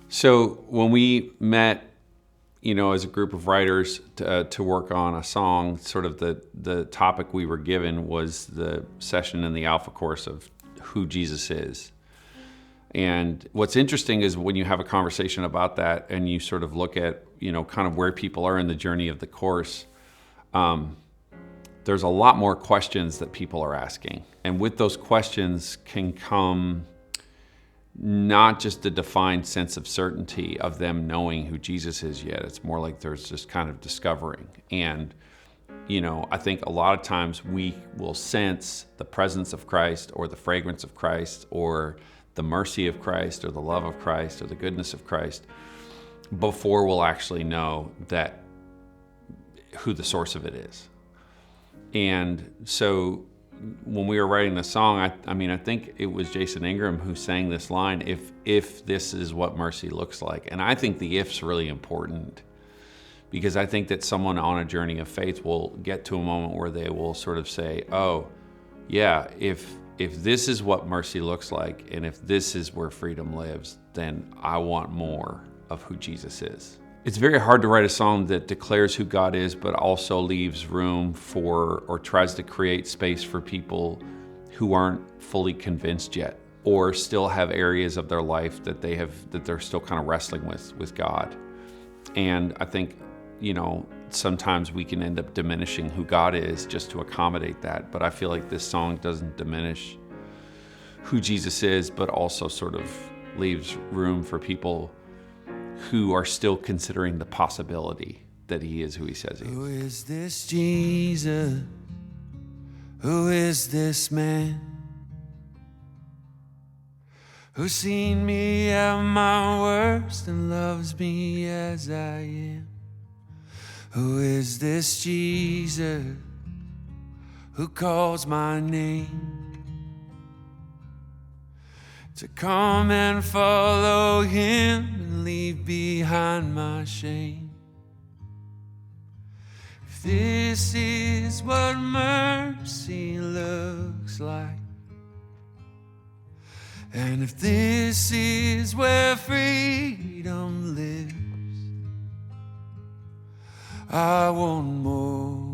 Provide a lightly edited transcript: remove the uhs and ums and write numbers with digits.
So when we met, as a group of writers to work on a song, sort of the topic we were given was the session in the Alpha course of who Jesus is. And what's interesting is when you have a conversation about that and you sort of look at, kind of where people are in the journey of the course, there's a lot more questions that people are asking. And with those questions can come not just a defined sense of certainty of them knowing who Jesus is yet. It's more like there's just kind of discovering. And, I think a lot of times we will sense the presence of Christ or the fragrance of Christ or the mercy of Christ or the love of Christ or the goodness of Christ before we'll actually know that who the source of it is. And so when we were writing the song, I think it was Jason Ingram who sang this line, if this is what mercy looks like. And I think the if's really important, because I think that someone on a journey of faith will get to a moment where they will sort of say, oh, yeah, if this is what mercy looks like, and if this is where freedom lives, then I want more of who Jesus is. It's very hard to write a song that declares who God is, but also leaves room for, or tries to create space for people who aren't fully convinced yet, or still have areas of their life that they're still kind of wrestling with God. And I think, sometimes we can end up diminishing who God is just to accommodate that. But I feel like this song doesn't diminish who Jesus is, but also sort of leaves room for people who are still considering the possibility that he is who he says he is. Who is this Jesus? Who is this man? Who's seen me at my worst and loves me as I am? Who is this Jesus who calls my name to come and follow him and leave behind my shame? If this is what mercy looks like, and if this is where freedom lives, I want more.